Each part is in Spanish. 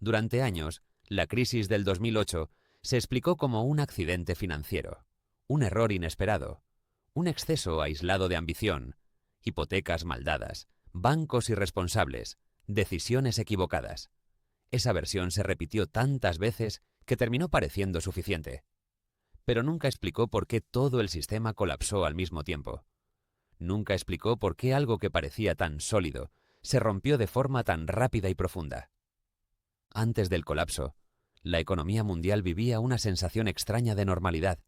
Durante años, la crisis del 2008 se explicó como un accidente financiero, un error inesperado, un exceso aislado de ambición, hipotecas mal dadas, bancos irresponsables, decisiones equivocadas. Esa versión se repitió tantas veces que terminó pareciendo suficiente. Pero nunca explicó por qué todo el sistema colapsó al mismo tiempo. Nunca explicó por qué algo que parecía tan sólido se rompió de forma tan rápida y profunda. Antes del colapso, la economía mundial vivía una sensación extraña de normalidad.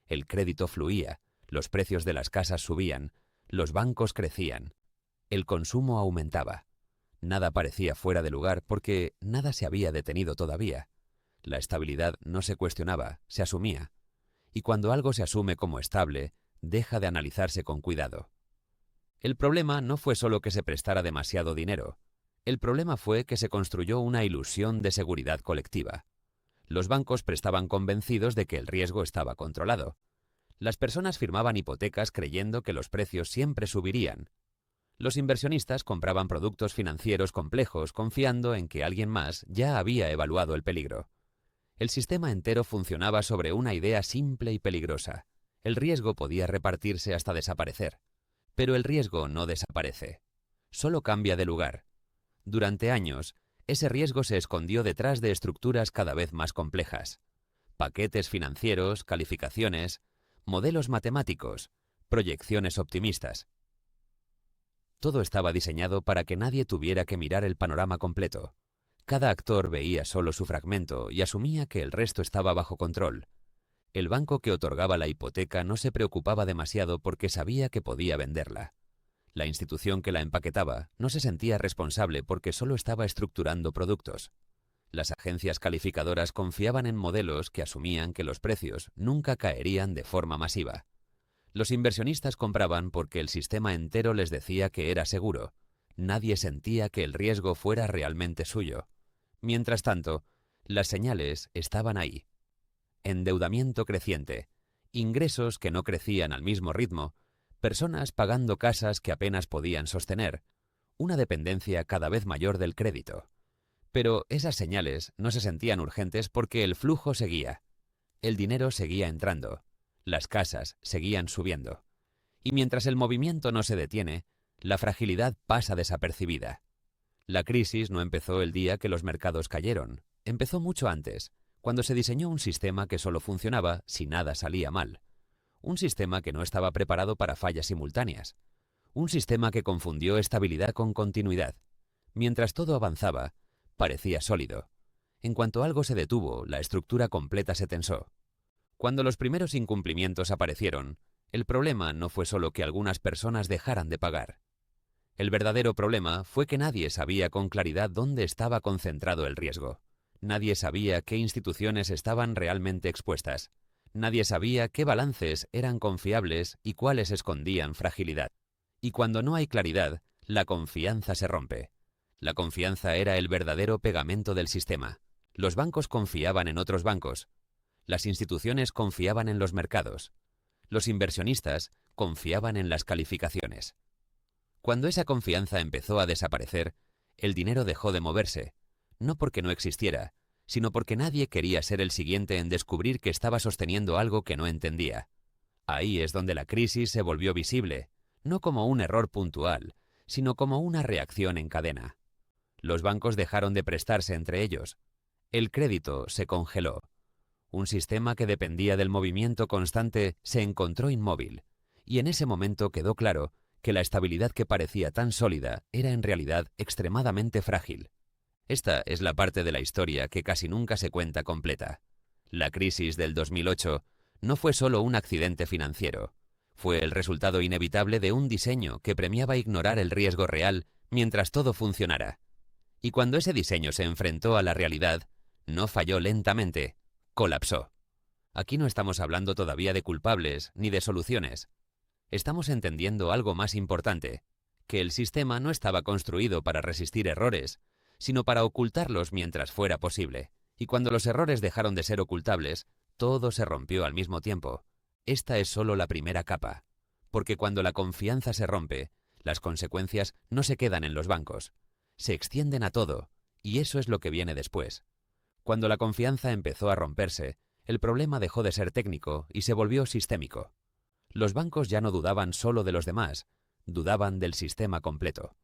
El crédito fluía, los precios de las casas subían, los bancos crecían, el consumo aumentaba. Nada parecía fuera de lugar porque nada se había detenido todavía. La estabilidad no se cuestionaba, se asumía. Y cuando algo se asume como estable, deja de analizarse con cuidado. El problema no fue solo que se prestara demasiado dinero. El problema fue que se construyó una ilusión de seguridad colectiva. Los bancos prestaban convencidos de que el riesgo estaba controlado. Las personas firmaban hipotecas creyendo que los precios siempre subirían. Los inversionistas compraban productos financieros complejos confiando en que alguien más ya había evaluado el peligro. El sistema entero funcionaba sobre una idea simple y peligrosa. El riesgo podía repartirse hasta desaparecer. Pero el riesgo no desaparece. Solo cambia de lugar. Durante años, ese riesgo se escondió detrás de estructuras cada vez más complejas. Paquetes financieros, calificaciones, modelos matemáticos, proyecciones optimistas. Todo estaba diseñado para que nadie tuviera que mirar el panorama completo. Cada actor veía solo su fragmento y asumía que el resto estaba bajo control. El banco que otorgaba la hipoteca no se preocupaba demasiado porque sabía que podía venderla. La institución que la empaquetaba no se sentía responsable porque solo estaba estructurando productos. Las agencias calificadoras confiaban en modelos que asumían que los precios nunca caerían de forma masiva. Los inversionistas compraban porque el sistema entero les decía que era seguro. Nadie sentía que el riesgo fuera realmente suyo. Mientras tanto, las señales estaban ahí. Endeudamiento creciente, ingresos que no crecían al mismo ritmo, personas pagando casas que apenas podían sostener, una dependencia cada vez mayor del crédito. Pero esas señales no se sentían urgentes porque el flujo seguía. El dinero seguía entrando. Las casas seguían subiendo. Y mientras el movimiento no se detiene, la fragilidad pasa desapercibida. La crisis no empezó el día que los mercados cayeron. Empezó mucho antes, cuando se diseñó un sistema que solo funcionaba si nada salía mal. Un sistema que no estaba preparado para fallas simultáneas. Un sistema que confundió estabilidad con continuidad. Mientras todo avanzaba, parecía sólido. En cuanto algo se detuvo, la estructura completa se tensó. Cuando los primeros incumplimientos aparecieron, el problema no fue solo que algunas personas dejaran de pagar. El verdadero problema fue que nadie sabía con claridad dónde estaba concentrado el riesgo. Nadie sabía qué instituciones estaban realmente expuestas. Nadie sabía qué balances eran confiables y cuáles escondían fragilidad. Y cuando no hay claridad, la confianza se rompe. La confianza era el verdadero pegamento del sistema. Los bancos confiaban en otros bancos. Las instituciones confiaban en los mercados. Los inversionistas confiaban en las calificaciones. Cuando esa confianza empezó a desaparecer, el dinero dejó de moverse, no porque no existiera, sino porque nadie quería ser el siguiente en descubrir que estaba sosteniendo algo que no entendía. Ahí es donde la crisis se volvió visible, no como un error puntual, sino como una reacción en cadena. Los bancos dejaron de prestarse entre ellos. El crédito se congeló. Un sistema que dependía del movimiento constante se encontró inmóvil, y en ese momento quedó claro que la estabilidad que parecía tan sólida era en realidad extremadamente frágil. Esta es la parte de la historia que casi nunca se cuenta completa. La crisis del 2008 no fue solo un accidente financiero, fue el resultado inevitable de un diseño que premiaba ignorar el riesgo real mientras todo funcionara. Y cuando ese diseño se enfrentó a la realidad, no falló lentamente, colapsó. Aquí no estamos hablando todavía de culpables ni de soluciones. Estamos entendiendo algo más importante, que el sistema no estaba construido para resistir errores, sino para ocultarlos mientras fuera posible. Y cuando los errores dejaron de ser ocultables, todo se rompió al mismo tiempo. Esta es solo la primera capa, porque cuando la confianza se rompe, las consecuencias no se quedan en los bancos, se extienden a todo, Y eso es lo que viene después. Cuando la confianza empezó a romperse, el problema dejó de ser técnico y se volvió sistémico. Los bancos ya no dudaban solo de los demás, dudaban del sistema completo.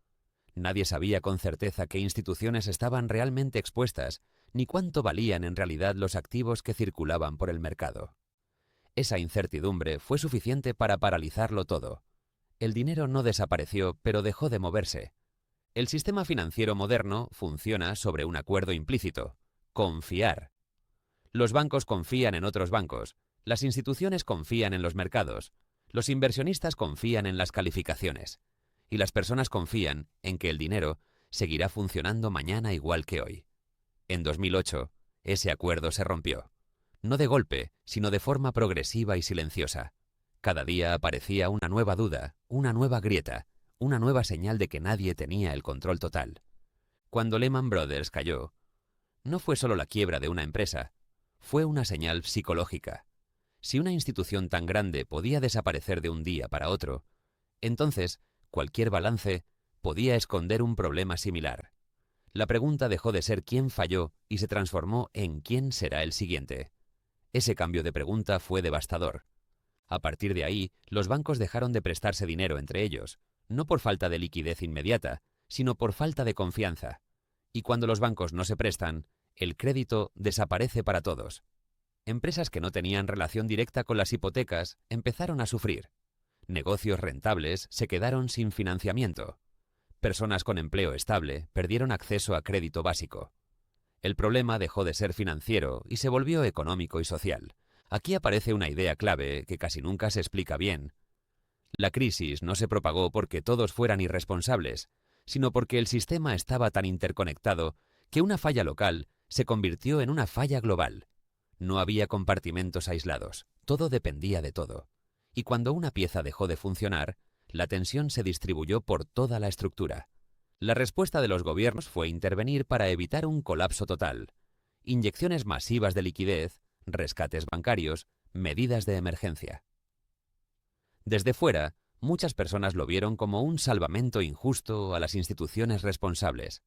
Nadie sabía con certeza qué instituciones estaban realmente expuestas, ni cuánto valían en realidad los activos que circulaban por el mercado. Esa incertidumbre fue suficiente para paralizarlo todo. El dinero no desapareció, pero dejó de moverse. El sistema financiero moderno funciona sobre un acuerdo implícito: confiar. Los bancos confían en otros bancos, las instituciones confían en los mercados, los inversionistas confían en las calificaciones, y las personas confían en que el dinero seguirá funcionando mañana igual que hoy. En 2008, ese acuerdo se rompió. No de golpe, sino de forma progresiva y silenciosa. Cada día aparecía una nueva duda, una nueva grieta, una nueva señal de que nadie tenía el control total. Cuando Lehman Brothers cayó, no fue solo la quiebra de una empresa, fue una señal psicológica. Si una institución tan grande podía desaparecer de un día para otro, entonces cualquier balance podía esconder un problema similar. La pregunta dejó de ser quién falló y se transformó en quién será el siguiente. Ese cambio de pregunta fue devastador. A partir de ahí, los bancos dejaron de prestarse dinero entre ellos, no por falta de liquidez inmediata, sino por falta de confianza. Y cuando los bancos no se prestan, el crédito desaparece para todos. Empresas que no tenían relación directa con las hipotecas empezaron a sufrir. Negocios rentables se quedaron sin financiamiento. Personas con empleo estable perdieron acceso a crédito básico. El problema dejó de ser financiero y se volvió económico y social. Aquí aparece una idea clave que casi nunca se explica bien. La crisis no se propagó porque todos fueran irresponsables, sino porque el sistema estaba tan interconectado que una falla local se convirtió en una falla global. No había compartimentos aislados, todo dependía de todo. Y cuando una pieza dejó de funcionar, la tensión se distribuyó por toda la estructura. La respuesta de los gobiernos fue intervenir para evitar un colapso total. Inyecciones masivas de liquidez, rescates bancarios, medidas de emergencia. Desde fuera, muchas personas lo vieron como un salvamento injusto a las instituciones responsables.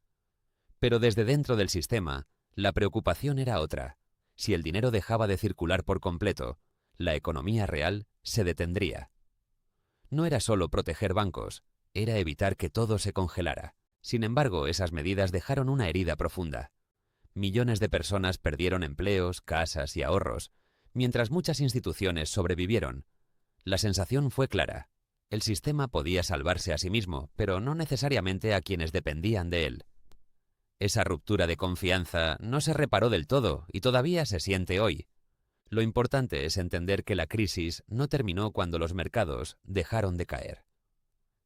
Pero desde dentro del sistema, la preocupación era otra. Si el dinero dejaba de circular por completo, la economía real se detendría. No era solo proteger bancos, era evitar que todo se congelara. Sin embargo, esas medidas dejaron una herida profunda. Millones de personas perdieron empleos, casas y ahorros, mientras muchas instituciones sobrevivieron. La sensación fue clara. El sistema podía salvarse a sí mismo, pero no necesariamente a quienes dependían de él. Esa ruptura de confianza no se reparó del todo y todavía se siente hoy. Lo importante es entender que la crisis no terminó cuando los mercados dejaron de caer.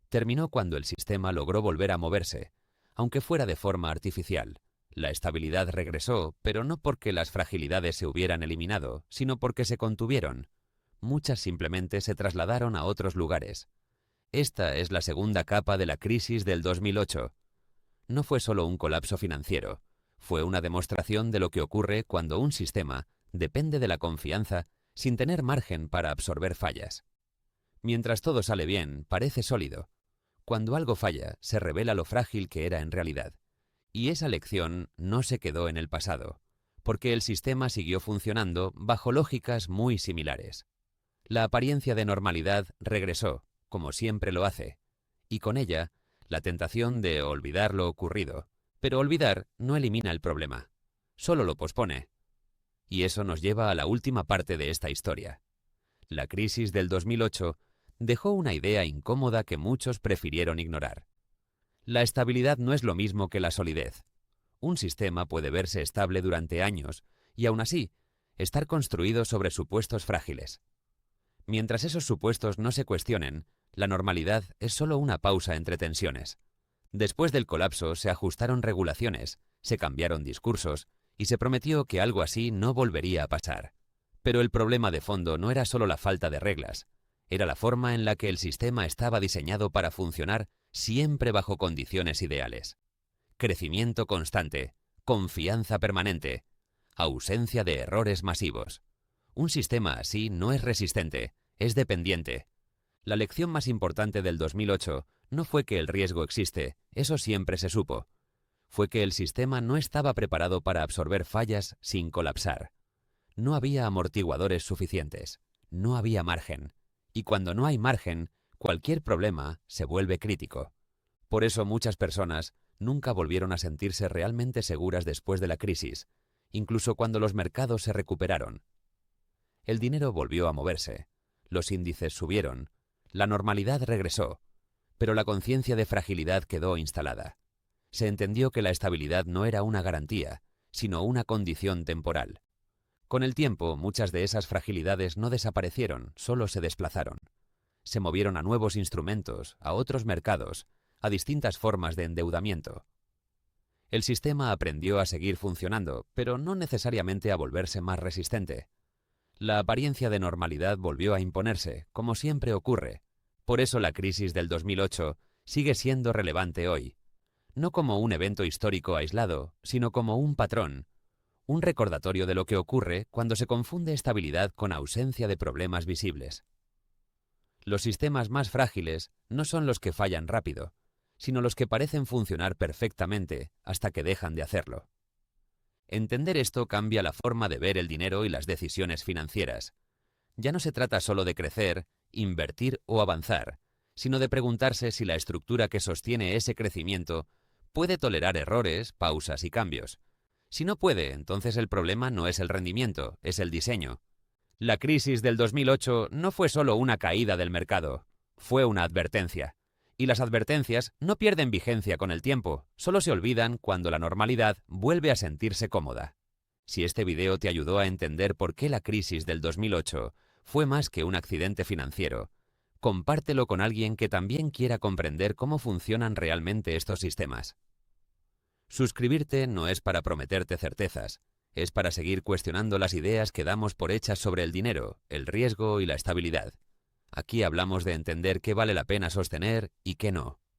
Terminó cuando el sistema logró volver a moverse, aunque fuera de forma artificial. La estabilidad regresó, pero no porque las fragilidades se hubieran eliminado, sino porque se contuvieron. Muchas simplemente se trasladaron a otros lugares. Esta es la segunda capa de la crisis del 2008. No fue solo un colapso financiero, fue una demostración de lo que ocurre cuando un sistema depende de la confianza sin tener margen para absorber fallas. Mientras todo sale bien, parece sólido. Cuando algo falla, se revela lo frágil que era en realidad. Y esa lección no se quedó en el pasado, porque el sistema siguió funcionando bajo lógicas muy similares. La apariencia de normalidad regresó, como siempre lo hace, y con ella, la tentación de olvidar lo ocurrido. Pero olvidar no elimina el problema, solo lo pospone. Y eso nos lleva a la última parte de esta historia. La crisis del 2008 dejó una idea incómoda que muchos prefirieron ignorar. La estabilidad no es lo mismo que la solidez. Un sistema puede verse estable durante años y aún así estar construido sobre supuestos frágiles. Mientras esos supuestos no se cuestionen, la normalidad es solo una pausa entre tensiones. Después del colapso se ajustaron regulaciones, se cambiaron discursos y se prometió que algo así no volvería a pasar. Pero el problema de fondo no era solo la falta de reglas, era la forma en la que el sistema estaba diseñado para funcionar siempre bajo condiciones ideales. Crecimiento constante, confianza permanente, ausencia de errores masivos. Un sistema así no es resistente, es dependiente. La lección más importante del 2008 no fue que el riesgo existe, eso siempre se supo. fue que el sistema no estaba preparado para absorber fallas sin colapsar. No había amortiguadores suficientes, no había margen, y cuando no hay margen, cualquier problema se vuelve crítico. Por eso muchas personas nunca volvieron a sentirse realmente seguras después de la crisis, incluso cuando los mercados se recuperaron. El dinero volvió a moverse, los índices subieron, la normalidad regresó, pero la conciencia de fragilidad quedó instalada. Se entendió que la estabilidad no era una garantía, sino una condición temporal. Con el tiempo, muchas de esas fragilidades no desaparecieron, solo se desplazaron. Se movieron a nuevos instrumentos, a otros mercados, a distintas formas de endeudamiento. El sistema aprendió a seguir funcionando, pero no necesariamente a volverse más resistente. La apariencia de normalidad volvió a imponerse, como siempre ocurre. Por eso la crisis del 2008 sigue siendo relevante hoy, no como un evento histórico aislado, sino como un patrón, un recordatorio de lo que ocurre cuando se confunde estabilidad con ausencia de problemas visibles. Los sistemas más frágiles no son los que fallan rápido, sino los que parecen funcionar perfectamente hasta que dejan de hacerlo. Entender esto cambia la forma de ver el dinero y las decisiones financieras. Ya no se trata solo de crecer, invertir o avanzar, sino de preguntarse si la estructura que sostiene ese crecimiento puede tolerar errores, pausas y cambios. Si no puede, entonces el problema no es el rendimiento, es el diseño. La crisis del 2008 no fue solo una caída del mercado, fue una advertencia. Y las advertencias no pierden vigencia con el tiempo, solo se olvidan cuando la normalidad vuelve a sentirse cómoda. Si este video te ayudó a entender por qué la crisis del 2008 fue más que un accidente financiero, compártelo con alguien que también quiera comprender cómo funcionan realmente estos sistemas. Suscribirte no es para prometerte certezas, es para seguir cuestionando las ideas que damos por hechas sobre el dinero, el riesgo y la estabilidad. Aquí hablamos de entender qué vale la pena sostener y qué no.